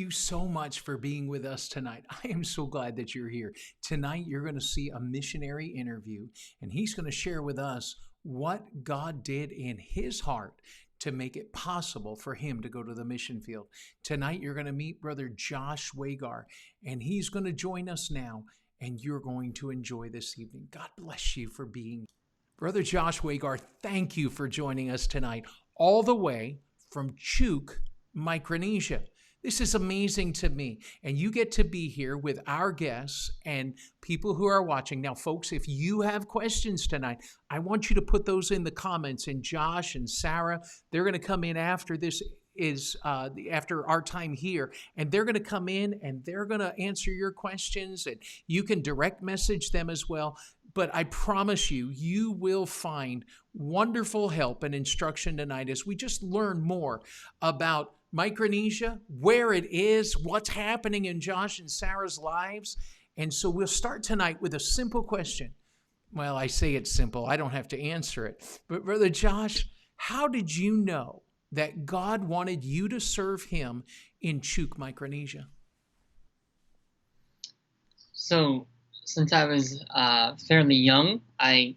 you so much for being with us tonight. I am so glad that you're here. Tonight, you're going to see a missionary interview, and he's going to share with us what God did in his heart to make it possible for him to go to the mission field. Tonight, you're going to meet Brother Josh Wagar, and he's going to join us now, and you're going to enjoy this evening. God bless you for being here. Brother Josh Wagar, thank you for joining us tonight, all the way from Chuuk, Micronesia. This is amazing to me. And you get to be here with our guests and people who are watching. Now, folks, if you have questions tonight, I want you to put those in the comments. And Josh and Sarah, they're going to come in after this is after our time here, and they're going to come in and they're going to answer your questions, and you can direct message them as well. But I promise you, you will find wonderful help and instruction tonight as we just learn more about Micronesia, where it is, what's happening in Josh and Sarah's lives. And so we'll start tonight with a simple question. Well, I say it's simple. I don't have to answer it. But Brother Josh, how did you know that God wanted you to serve him in Chuuk, Micronesia? So, since I was fairly young, I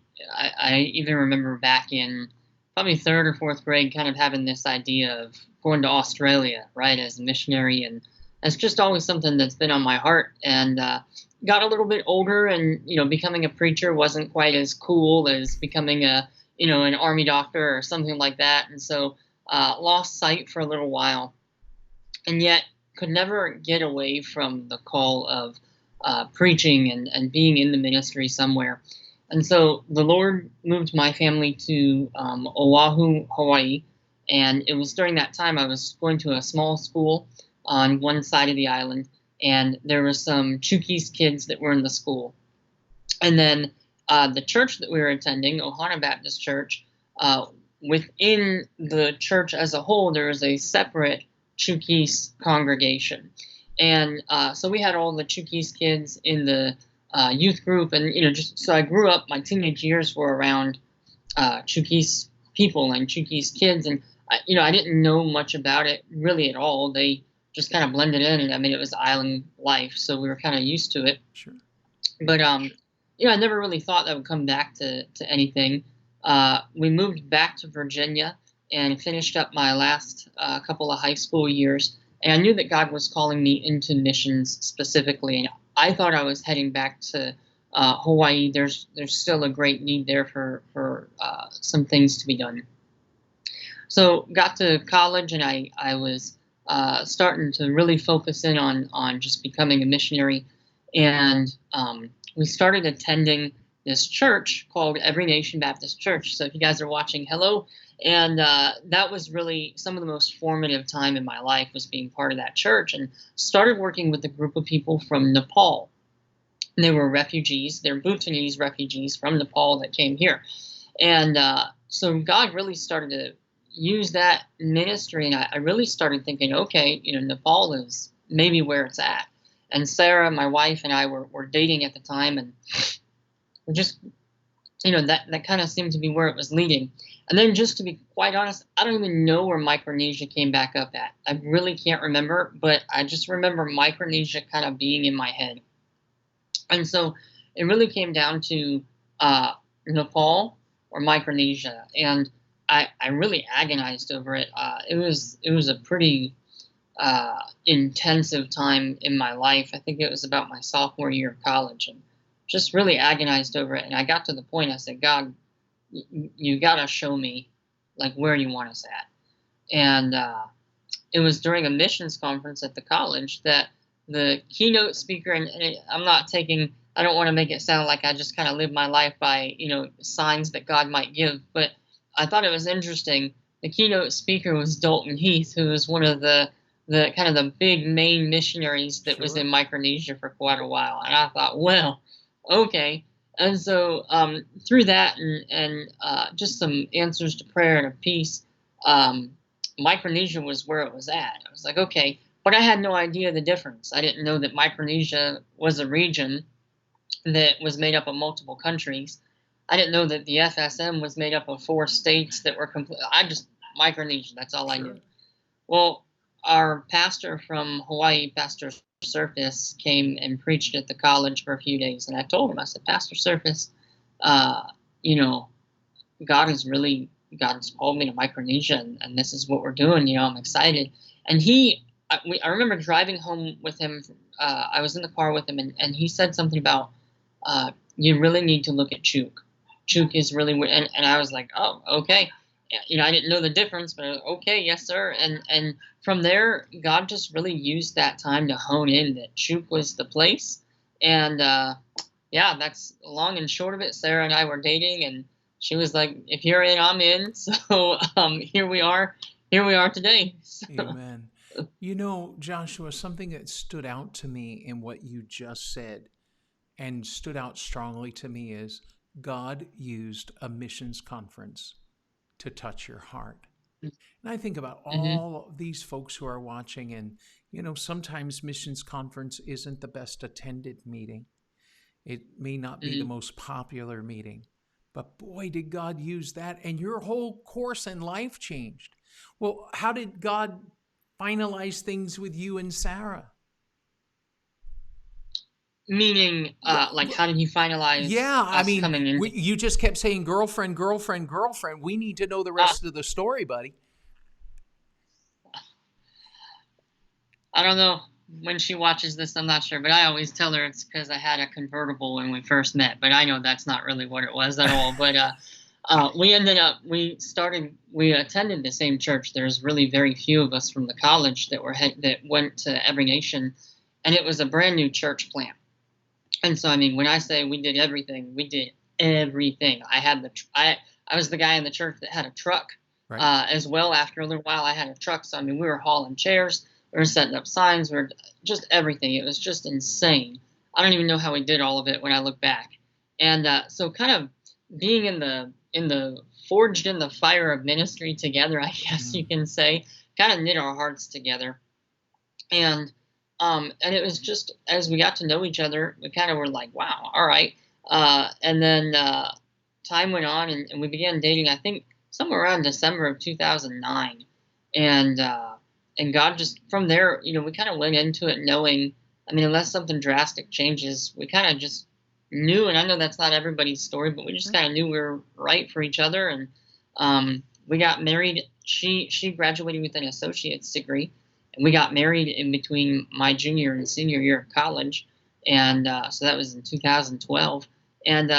even remember back in probably third or fourth grade, kind of having this idea of going to Australia, right, as a missionary, and it's just always something that's been on my heart. And got a little bit older, and becoming a preacher wasn't quite as cool as becoming an army doctor or something like that, and so lost sight for a little while, and yet could never get away from the call of preaching and being in the ministry somewhere. And so the Lord moved my family to Oahu, Hawaii, and it was during that time I was going to a small school on one side of the island, and there were some Chuukese kids that were in the school. And then the church that we were attending, Ohana Baptist Church, within the church as a whole, there was a separate Chuukese congregation. And so we had all the Chuukese kids in the youth group, and just so I grew up. My teenage years were around Chuukese people and Chuukese kids, and I didn't know much about it really at all. They just kind of blended in, and I mean it was island life, so we were kind of used to it. Sure. But I never really thought that would come back to anything. We moved back to Virginia and finished up my last couple of high school years. And I knew that God was calling me into missions specifically, and I thought I was heading back to Hawaii. There's still a great need there for some things to be done. So got to college, and I was starting to really focus in on just becoming a missionary. And we started attending this church called Every Nation Baptist Church. So if you guys are watching, hello. And that was really some of the most formative time in my life, was being part of that church, and started working with a group of people from Nepal. And they were refugees. They're Bhutanese refugees from Nepal that came here. And so God really started to use that ministry, and I really started thinking, okay, Nepal is maybe where it's at. And Sarah, my wife, and I were dating at the time, and we're just, that kind of seemed to be where it was leading. And then, just to be quite honest, I don't even know where Micronesia came back up at. I really can't remember, but I just remember Micronesia kind of being in my head. And so it really came down to Nepal or Micronesia, and I really agonized over it. It was a pretty intensive time in my life. I think it was about my sophomore year of college, and just really agonized over it. And I got to the point, I said, God, you got to show me where you want us at. And it was during a missions conference at the college that the keynote speaker, and I don't want to make it sound like I just kind of live my life by, signs that God might give, but I thought it was interesting. The keynote speaker was Dalton Heath, who was one of the kind of the big main missionaries that was in Micronesia for quite a while. And I thought, well, okay. And so through that and just some answers to prayer and a peace, Micronesia was where it was at. I was like, okay. But I had no idea the difference. I didn't know that Micronesia was a region that was made up of multiple countries. I didn't know that the FSM was made up of 4 states that were complete. Micronesia, that's all I knew. Well, our pastor from Hawaii, Pastor Surface, came and preached at the college for a few days, and I told him, I said, Pastor Surface, uh, you know, God has called me to Micronesia, and this is what we're doing. I'm excited. And I remember driving home with him. I was in the car with him, and he said something about, you really need to look at Chuuk. Chuuk is really, and I was like, oh, okay. I didn't know the difference, but okay, yes, sir. And from there, God just really used that time to hone in that Chuuk was the place. And yeah, that's long and short of it. Sarah and I were dating, and she was like, "If you're in, I'm in." So here we are. Here we are today. So, Amen. Joshua, something that stood out to me in what you just said and stood out strongly to me is God used a missions conference to touch your heart. And I think about hmm all of these folks who are watching, and sometimes missions conference isn't the best attended meeting. It may not be the hmm most popular meeting, but boy, did God use that, and your whole course in life changed. Well, how did God finalize things with you and Sarah? Meaning, Well, like, how did he finalize yeah, I us mean, coming into? you just kept saying girlfriend, girlfriend, girlfriend. We need to know the Uh, rest of the story, buddy. I don't know when she watches this. I'm not sure, but I always tell her it's because I had a convertible when we first met. But I know that's not really what it was at all. But we attended the same church. There's really very few of us from the college that went to Every Nation, and it was a brand new church plant. And so, I mean, when I say we did everything, we did everything. I was the guy in the church that had a truck, Right? as well. After a little while, I had a truck. So, I mean, we were hauling chairs, we were setting up signs, we were just everything. It was just insane. I don't even know how we did all of it when I look back. And so, kind of being in the forged in the fire of ministry together, I guess you Mm. can say, kind of knit our hearts together. And it was just as we got to know each other, we kind of were like, wow, all right. And then time went on, and we began dating, I think somewhere around December of 2009. And God just, from there, we kind of went into it knowing, I mean, unless something drastic changes, we kind of just knew. And I know that's not everybody's story, but we just Right. kind of knew we were right for each other. And we got married. She graduated with an associate's degree, and we got married in between my junior and senior year of college. And so that was in 2012. And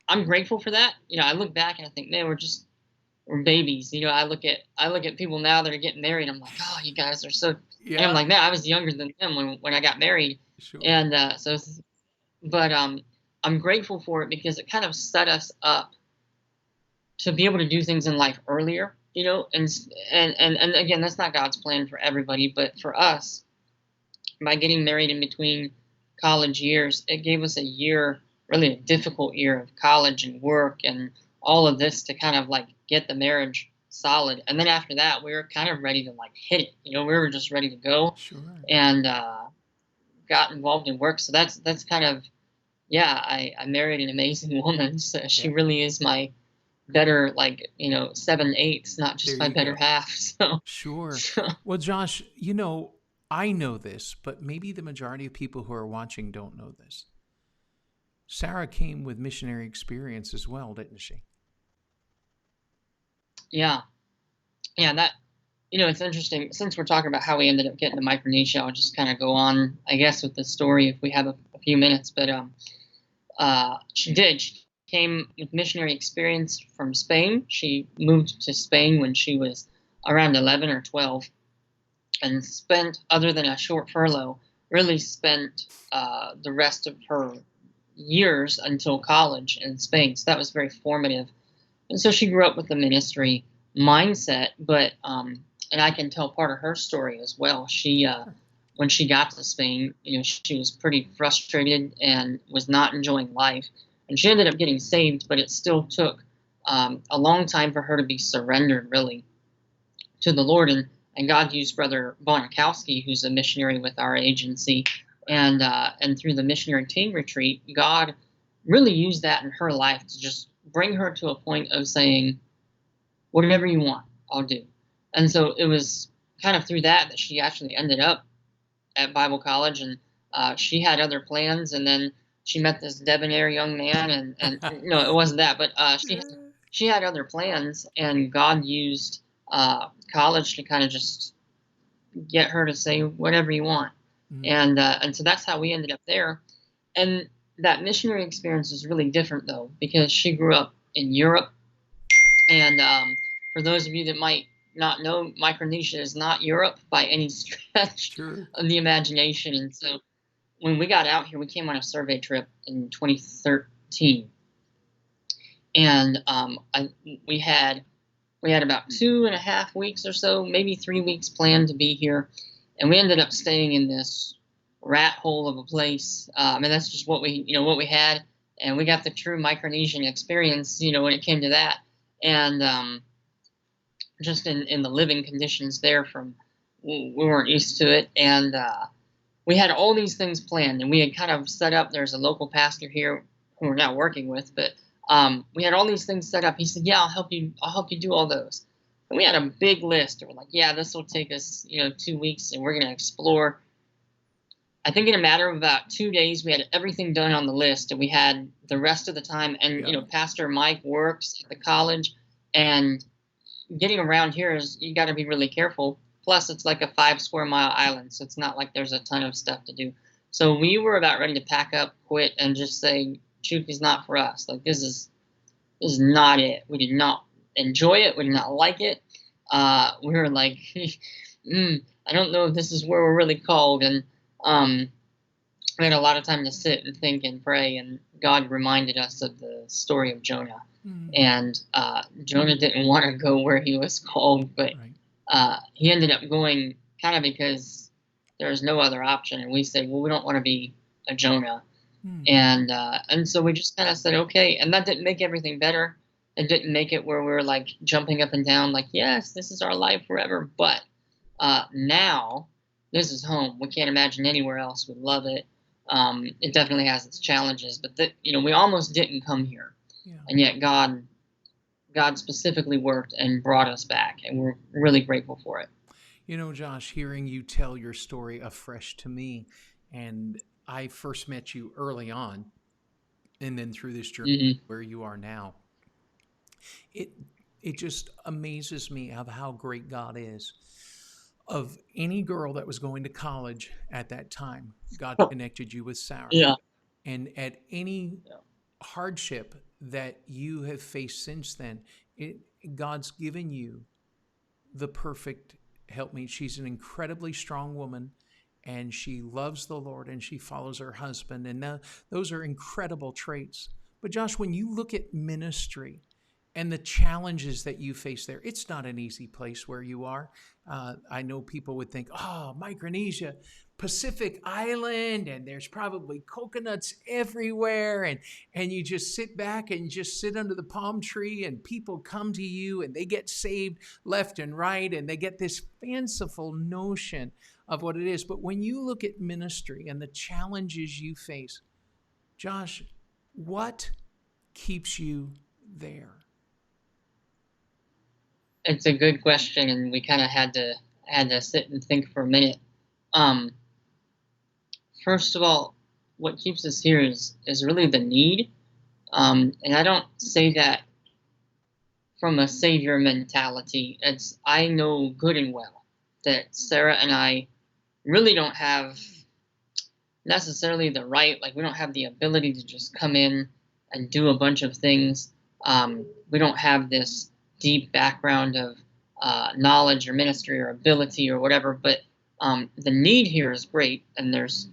I'm grateful for that. I look back and I think, man, we're babies. I look at people now that are getting married. I'm like, oh, you guys are so. And I'm Yeah, like, man, I was younger than them when I got married. sure. And but I'm grateful for it because it kind of set us up to be able to do things in life earlier. And again, that's not God's plan for everybody, but for us, by getting married in between college years, it gave us a year, really a difficult year of college and work and all of this to kind of like get the marriage solid. And then after that, we were kind of ready to like hit it. We were just ready to go, Sure. and got involved in work. So that's kind of, yeah. I married an amazing woman. So she Yeah, really is my better, like, 7/8, not there just my you better go. half. So, Sure. so Well, Josh, I know this, but maybe the majority of people who are watching don't know this. Sarah came with missionary experience as well, didn't she? yeah, yeah. That, it's interesting. Since we're talking about how we ended up getting to Micronesia, I'll just kind of go on, I guess, with the story if we have a few minutes. But she did. She came with missionary experience from Spain. She moved to Spain when she was around 11 or 12, and spent, other than a short furlough, really spent the rest of her years until college in Spain. So that was very formative. And so she grew up with the ministry mindset, but and I can tell part of her story as well. She when she got to Spain, she was pretty frustrated and was not enjoying life, and she ended up getting saved. But it still took a long time for her to be surrendered, really, to the Lord. And God used Brother Bonikowski, who's a missionary with our agency, and through the missionary teen retreat, God really used that in her life to just bring her to a point of saying, whatever you want, I'll do. And so it was kind of through that she actually ended up at Bible college, and she had other plans, and then she met this debonair young man, and no, it wasn't that, but she had other plans, and God used college to kind of just get her to say whatever you want, and so that's how we ended up there. And that missionary experience is really different though, because she grew up in Europe, and for those of you that might not know, Micronesia is not Europe by any stretch Sure. of the imagination. And so when we got out here, we came on a survey trip in 2013, and we had about 2.5 weeks or so, maybe 3 weeks planned to be here, and we ended up staying in this rat hole of a place. And that's just what we had, and we got the true Micronesian experience, when it came to that, and just in the living conditions there, we weren't used to it, and we had all these things planned, and we had kind of set up. There's a local pastor here who we're not working with, but we had all these things set up. He said, "Yeah, I'll help you do all those." And we had a big list. And we're like, "Yeah, this will take us, 2 weeks, and we're going to explore." I think in a matter of about 2 days, we had everything done on the list, and we had the rest of the time. And Pastor Mike works at the college, and getting around here you got to be really careful. Plus, it's like a 5-square-mile island, so it's not like there's a ton of stuff to do. So we were about ready to pack up, quit, and just say, Chuuk is not for us. Like, this is not it. We did not enjoy it. We did not like it. We were like, I don't know if this is where we're really called. And we had a lot of time to sit and think and pray, and God reminded us of the story of Jonah. And Jonah didn't want to go where he was called, but he ended up going kind of because there was no other option. And we said, well, we don't want to be a Jonah. And so we just kind of said, okay. And that didn't make everything better. It didn't make it where we were like jumping up and down, like, yes, this is our life forever. But now this is home. We can't imagine anywhere else. We love it. It definitely has its challenges, but we almost didn't come here. Yeah. And yet God specifically worked and brought us back, and we're really grateful for it. Josh, hearing you tell your story afresh to me, and I first met you early on, and then through this journey where you are now, it just amazes me of how great God is. Of any girl that was going to college at that time, God connected you with Sarah. Yeah. And at any hardship that you have faced since then, God's given you the perfect helpmeet. She's an incredibly strong woman, and she loves the Lord, and she follows her husband, and those are incredible traits. But Josh, when you look at ministry and the challenges that you face there, it's not an easy place where you are. I know people would think, oh, Micronesia, Pacific Island, and there's probably coconuts everywhere, and you just sit back and just sit under the palm tree, and people come to you and they get saved left and right, and they get this fanciful notion of what it is. But when you look at ministry and the challenges you face, Josh, what keeps you there? It's a good question, and we kind of had to sit and think for a minute. First of all, what keeps us here is really the need, and I don't say that from a savior mentality. I know good and well that Sarah and I really don't have necessarily the right, like we don't have the ability to just come in and do a bunch of things. We don't have this deep background of knowledge or ministry or ability or whatever, but the need here is great, and there's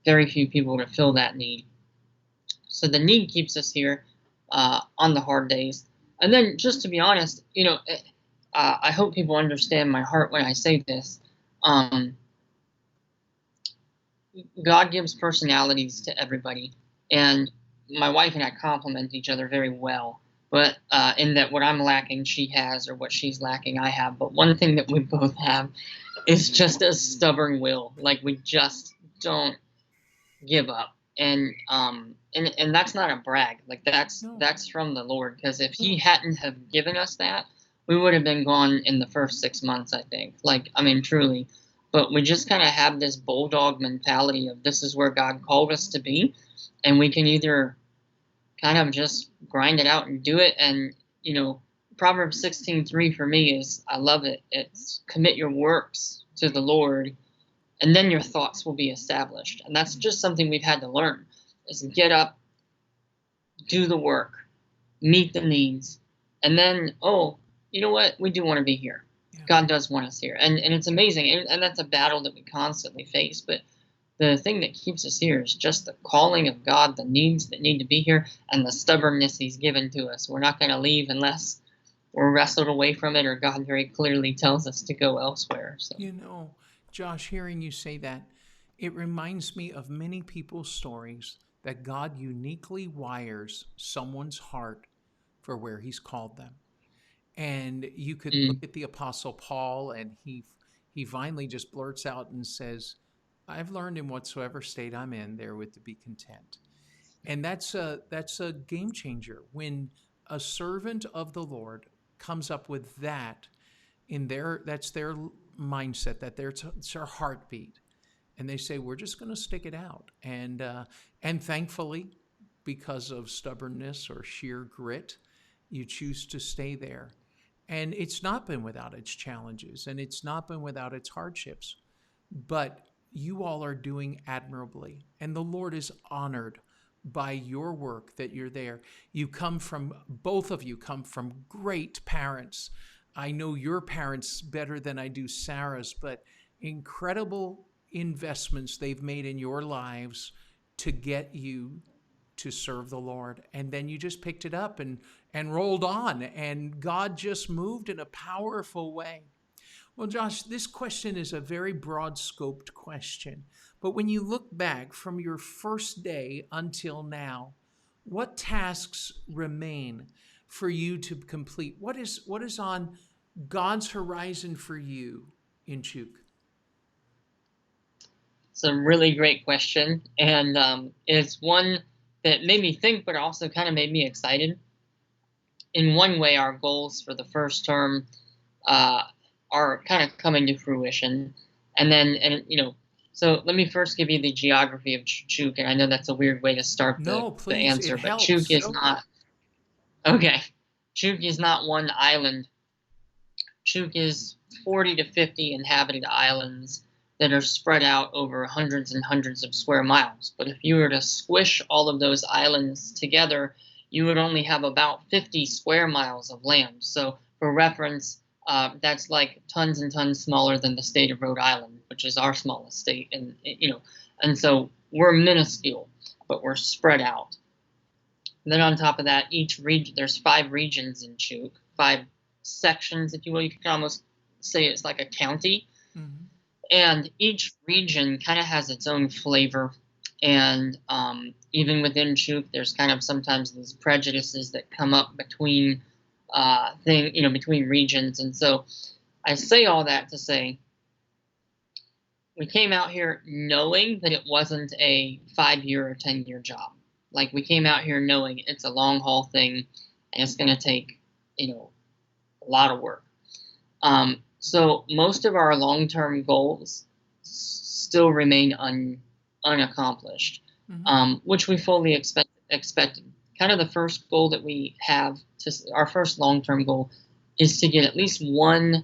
very few people to fill that need. So the need keeps us here on the hard days. And then, just to be honest, I hope people understand my heart when I say this. God gives personalities to everybody, and my wife and I complement each other very well. But in that what I'm lacking, she has, or what she's lacking, I have. But one thing that we both have is just a stubborn will. Like, we just don't give up. And that's not a brag. Like, that's from the Lord. Because if He hadn't have given us that, we would have been gone in the first 6 months, I think. Like, I mean, truly. But we just kind of have this bulldog mentality of this is where God called us to be, and we can either kind of just grind it out and do it. And Proverbs 16:3 for me is, I love it. It's commit your works to the Lord, and then your thoughts will be established. And that's just something we've had to learn: is get up, do the work, meet the needs, and then, oh, you know what? We do want to be here. Yeah. God does want us here. And it's amazing. And that's a battle that we constantly face. But the thing that keeps us here is just the calling of God, the needs that need to be here, and the stubbornness He's given to us. We're not going to leave unless we're wrestled away from it, or God very clearly tells us to go elsewhere. So. Josh, hearing you say that, it reminds me of many people's stories that God uniquely wires someone's heart for where He's called them. And you could look at the Apostle Paul, and he finally just blurts out and says, I've learned in whatsoever state I'm in, therewith to be content. And that's a game changer when a servant of the Lord comes up with that that's their mindset, it's their heartbeat. And they say, we're just going to stick it out. And thankfully, because of stubbornness or sheer grit, you choose to stay there. And it's not been without its challenges, and it's not been without its hardships. But you all are doing admirably, and the Lord is honored by your work that you're there. Both of you come from great parents. I know your parents better than I do Sarah's, but incredible investments they've made in your lives to get you to serve the Lord. And then you just picked it up and rolled on, and God just moved in a powerful way. Well, Josh, this question is a very broad-scoped question, but when you look back from your first day until now, what tasks remain for you to complete? What is on God's horizon for you in Chuuk? It's a really great question, and it's one that made me think, but also kind of made me excited. In one way, our goals for the first term are kind of coming to fruition, so let me first give you the geography of Chuuk, and I know that's a weird way to start No, the please, answer, it but helps. Chuuk is not okay. Chuuk is not one island. Chuuk is 40 to 50 inhabited islands that are spread out over hundreds and hundreds of square miles. But if you were to squish all of those islands together, you would only have about 50 square miles of land. So for reference, that's like tons and tons smaller than the state of Rhode Island, which is our smallest state. And so we're minuscule, but we're spread out. And then on top of that, each region, there's 5 regions in Chuuk, 5 sections, if you will. You can almost say it's like a county. Mm-hmm. And each region kind of has its own flavor. And even within Chuuk, there's kind of sometimes these prejudices that come up between between regions. And so I say all that to say we came out here knowing that it wasn't a 5-year or 10-year job. Like, we came out here knowing it's a long haul thing, and it's going to take, a lot of work. So most of our long-term goals still remain unaccomplished, mm-hmm. Which we fully expected. Kind of the first goal that we have, our first long-term goal, is to get at least one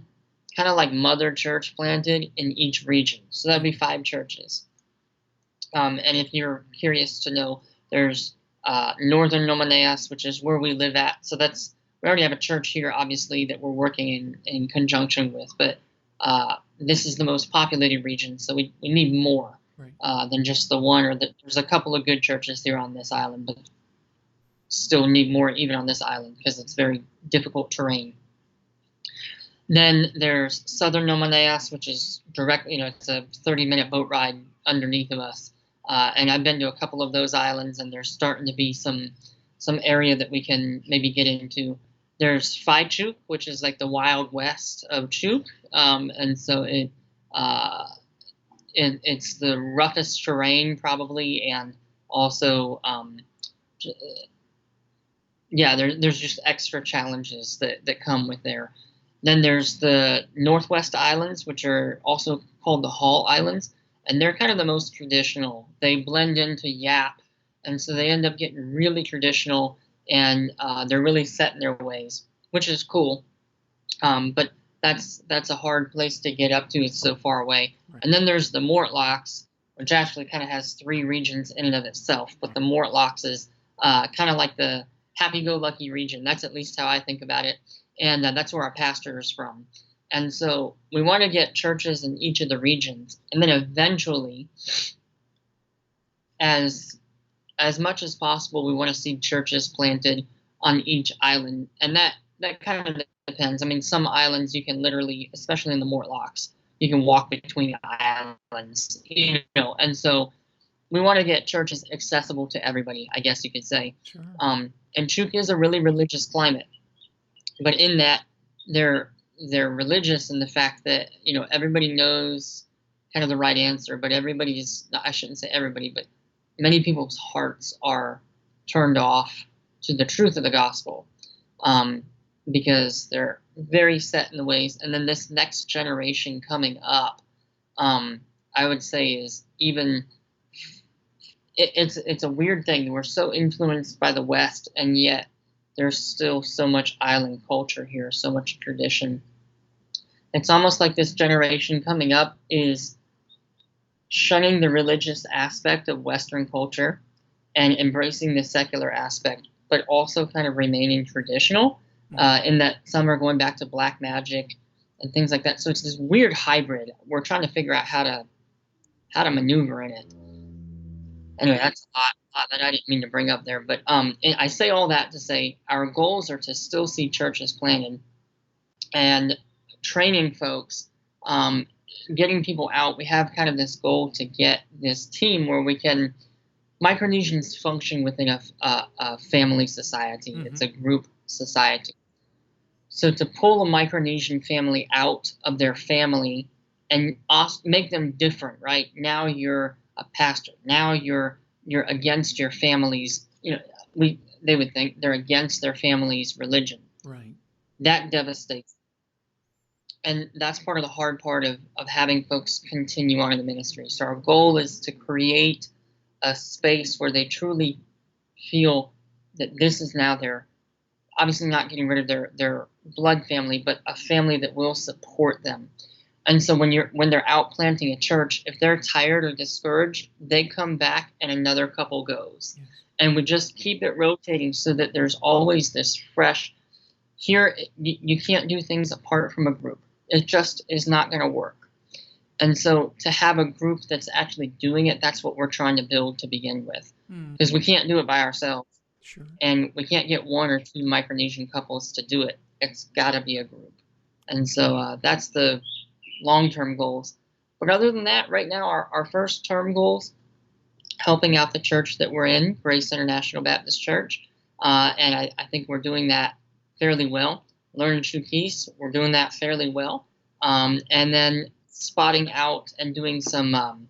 kind of like mother church planted in each region. So that'd be 5 churches. And if you're curious to know, there's Northern Nomaneas, which is where we live at. So we already have a church here, obviously, that we're working in conjunction with. But this is the most populated region, so we need more, right, than just the one. There's a couple of good churches here on this island, but still need more even on this island because it's very difficult terrain. Then there's Southern Nomaneas, which is directly, it's a 30-minute boat ride underneath of us. And I've been to a couple of those islands, and there's starting to be some area that we can maybe get into. There's Chuuk, which is like the Wild West of Chuuk, and so it's the roughest terrain probably, and also there's just extra challenges that come with there. Then there's the Northwest Islands, which are also called the Hall Islands, and they're kind of the most traditional. They blend into Yap, and so they end up getting really traditional, and they're really set in their ways, which is cool. But that's a hard place to get up to. It's so far away. Right. And then there's the Mortlocks, which actually kind of has three regions in and of itself. But the Mortlocks is kind of like the happy-go-lucky region. That's at least how I think about it. And that's where our pastor is from. And so we want to get churches in each of the regions. And then eventually, as much as possible, we want to see churches planted on each island. And that kind of depends. I mean, some islands you can literally, especially in the Mortlocks, you can walk between islands, and so we want to get churches accessible to everybody, I guess you could say. Sure. And Chuuk is a really religious climate, but in that they're religious in the fact that everybody knows kind of the right answer, but I shouldn't say everybody, but many people's hearts are turned off to the truth of the gospel. Because they're very set in the ways. And then this next generation coming up, I would say is even, it's a weird thing. We're so influenced by the West, and yet there's still so much island culture here, so much tradition. It's almost like this generation coming up is shunning the religious aspect of Western culture and embracing the secular aspect, but also kind of remaining traditional. In that some are going back to black magic and things like that. So it's this weird hybrid. We're trying to figure out how to maneuver in it. Anyway, that's a lot that I didn't mean to bring up there. But I say all that to say our goals are to still see churches planted and training folks, getting people out. We have kind of this goal to get this team where we can Micronesians function within a family society. Mm-hmm. It's a group society. So to pull a Micronesian family out of their family and make them different, right? Now you're a pastor. Now you're against your family's. They would think they're against their family's religion. Right. That devastates. And that's part of the hard part of having folks continue on in the ministry. So our goal is to create a space where they truly feel that this is now their, obviously not getting rid of their blood family, but a family that will support them. And so when they're out planting a church, if they're tired or discouraged, they come back and another couple goes. Yes. And we just keep it rotating so that there's always this fresh. Here, you can't do things apart from a group. It just is not going to work. And so to have a group that's actually doing it, that's what we're trying to build to begin with. Because we can't do it by ourselves. Sure. And we can't get one or two Micronesian couples to do it. It's got to be a group. And so that's the long-term goals. But other than that, right now, our first term goals, helping out the church that we're in, Grace International Baptist Church. And I think we're doing that fairly well. Learning Chuukese, we're doing that fairly well. And then spotting out and doing some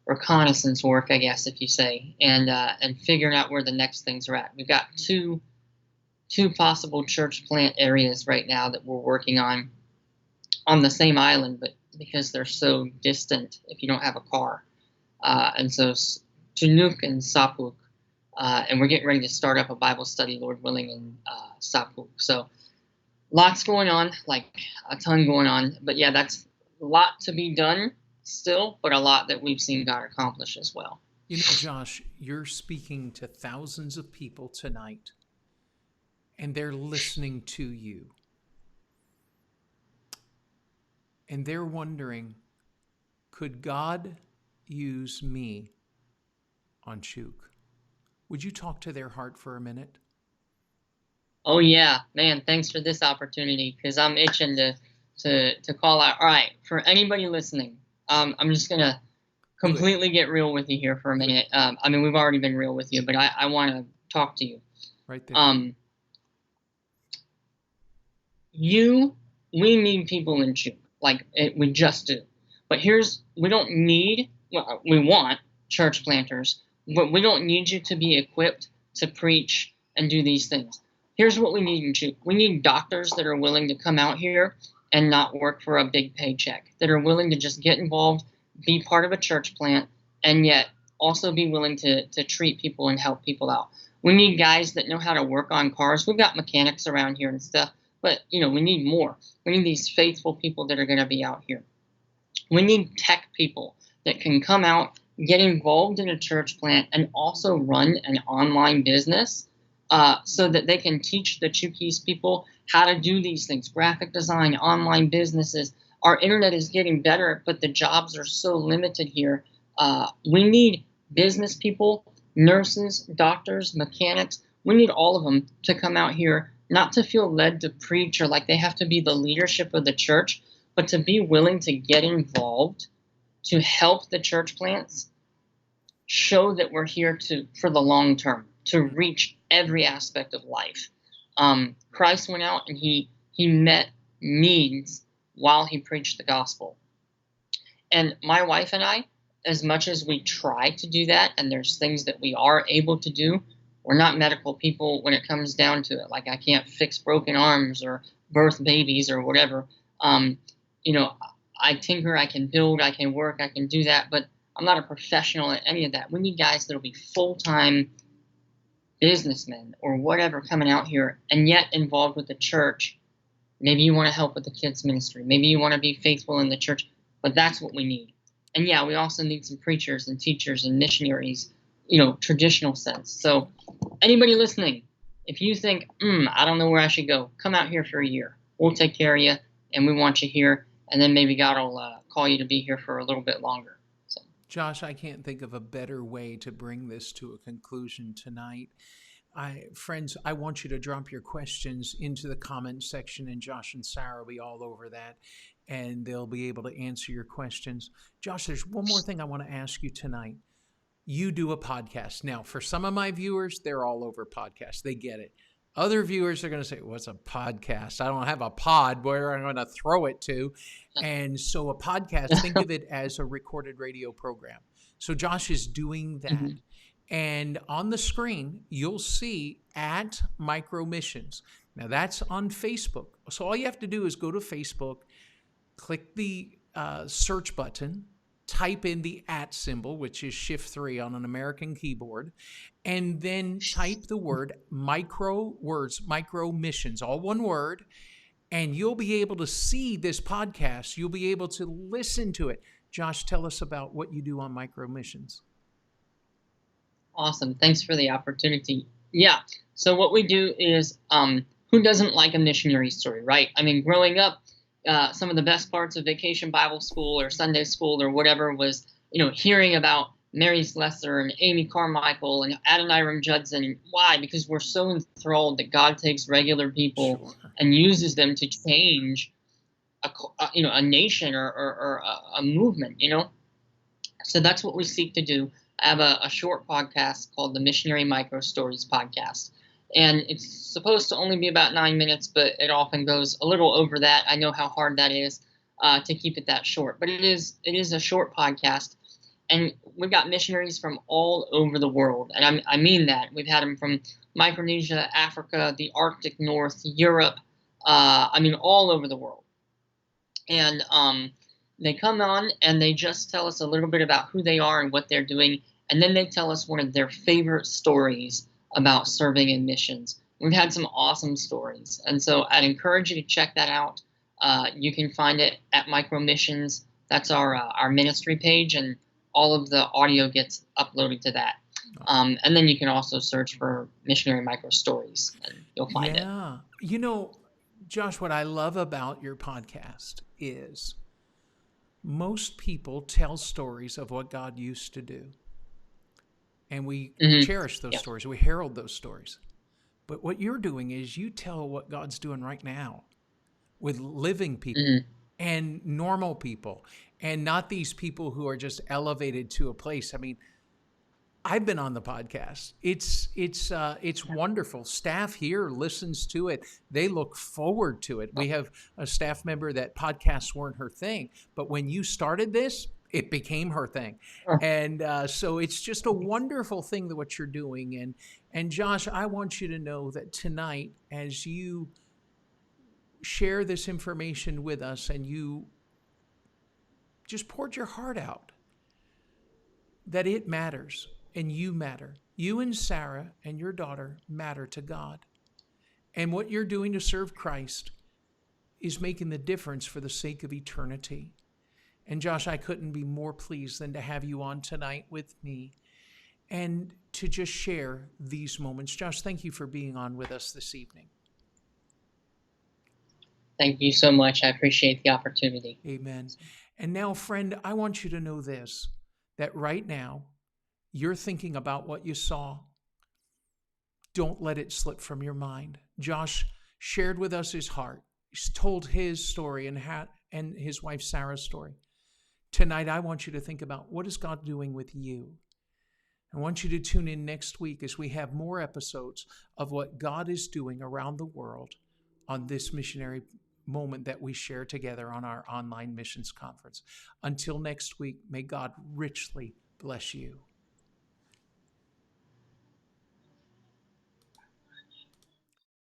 reconnaissance work, I guess, if you say, and figuring out where the next things are at. We've got two possible church plant areas right now that we're working on the same island, but because they're so distant if you don't have a car. And so Chuuk and Sapuk, and we're getting ready to start up a Bible study, Lord willing, in Sapuk. So lots going on, like a ton going on. But yeah, that's a lot to be done still, but a lot that we've seen God accomplish as well. You know, Josh, you're speaking to thousands of people tonight, and they're listening to you. And they're wondering, could God use me on Chuuk? Would you talk to their heart for a minute? Oh yeah, man, thanks for this opportunity, because I'm itching to call out. All right, for anybody listening, I'm just going to completely get real with you here for a minute. I mean, we've already been real with you, but I want to talk to you. Right there. We need people in Chuuk. Like, we just do. But we don't need, well, we want church planters, but we don't need you to be equipped to preach and do these things. Here's what we need in Chuuk. We need doctors that are willing to come out here and not work for a big paycheck, that are willing to just get involved, be part of a church plant, and yet also be willing to treat people and help people out. We need guys that know how to work on cars. We've got mechanics around here and stuff, but we need more. We need these faithful people that are going to be out here. We need tech people that can come out, get involved in a church plant, and also run an online business so that they can teach the Chuukese people how to do these things, graphic design, online businesses. Our internet is getting better, but the jobs are so limited here. We need business people, nurses, doctors, mechanics. We need all of them to come out here, not to feel led to preach or like they have to be the leadership of the church, but to be willing to get involved, to help the church plants, show that we're here for the long term, to reach every aspect of life. Christ went out and he met needs while he preached the gospel. And my wife and I, as much as we try to do that, and there's things that we are able to do, we're not medical people when it comes down to it. Like, I can't fix broken arms or birth babies or whatever. I tinker, I can build, I can work, I can do that, but I'm not a professional at any of that. We need guys that'll be full-time businessmen or whatever coming out here and yet involved with the church. Maybe you want to help with the kids ministry. Maybe you want to be faithful in the church, but that's what we need. And yeah, we also need some preachers and teachers and missionaries, traditional sense. So anybody listening, if you think, I don't know where I should go, come out here for a year. We'll take care of you, and we want you here. And then maybe God will call you to be here for a little bit longer. So, Josh, I can't think of a better way to bring this to a conclusion tonight. Friends, I want you to drop your questions into the comment section, and Josh and Sarah will be all over that, and they'll be able to answer your questions. Josh, there's one more thing I want to ask you tonight. You do a podcast. Now, for some of my viewers, they're all over podcasts. They get it. Other viewers are going to say, what's a podcast? I don't have a pod where I'm going to throw it to. And so a podcast, think of it as a recorded radio program. So Josh is doing that. Mm-hmm. And on the screen, you'll see at Micromissions. Now, that's on Facebook. So all you have to do is go to Facebook, click the search button, type in the @ symbol, which is Shift-3 on an American keyboard, and then type the word Micromissions, all one word, and you'll be able to see this podcast. You'll be able to listen to it. Josh, tell us about what you do on Micromissions. Awesome. Thanks for the opportunity. Yeah. So what we do is, who doesn't like a missionary story, right? I mean, growing up, some of the best parts of Vacation Bible School or Sunday School or whatever was, hearing about Mary Slessor and Amy Carmichael and Adoniram Judson. Why? Because we're so enthralled that God takes regular people and uses them to change a nation or a movement, So that's what we seek to do. I have a short podcast called the Missionary Micro Stories Podcast. And it's supposed to only be about 9 minutes, but it often goes a little over that. I know how hard that is to keep it that short. But it is a short podcast. And we've got missionaries from all over the world. And I mean that. We've had them from Micronesia, Africa, the Arctic North, Europe. All over the world. And they come on and they just tell us a little bit about who they are and what they're doing. And then they tell us one of their favorite stories about serving in missions. We've had some awesome stories. And so I'd encourage you to check that out. You can find it at Micromissions. That's our ministry page, and all of the audio gets uploaded to that. And then you can also search for Missionary Micro Stories, and you'll find it. Yeah. Josh, what I love about your podcast is most people tell stories of what God used to do. And we cherish those stories. We herald those stories. But what you're doing is you tell what God's doing right now with living people and normal people, and not these people who are just elevated to a place. I mean, I've been on the podcast. It's wonderful. Staff here listens to it. They look forward to it. We have a staff member that podcasts weren't her thing. But when you started this, it became her thing. Uh, And so it's just a wonderful thing that what you're doing. And Josh, I want you to know that tonight, as you share this information with us and you just poured your heart out, that it matters and you matter. You and Sarah and your daughter matter to God. And what you're doing to serve Christ is making the difference for the sake of eternity. And Josh, I couldn't be more pleased than to have you on tonight with me and to just share these moments. Josh, thank you for being on with us this evening. Thank you so much. I appreciate the opportunity. Amen. And now, friend, I want you to know this, that right now you're thinking about what you saw. Don't let it slip from your mind. Josh shared with us his heart. He's told his story and his wife Sarah's story. Tonight, I want you to think about, what is God doing with you? I want you to tune in next week as we have more episodes of what God is doing around the world on this missionary moment that we share together on our online missions conference. Until next week, may God richly bless you.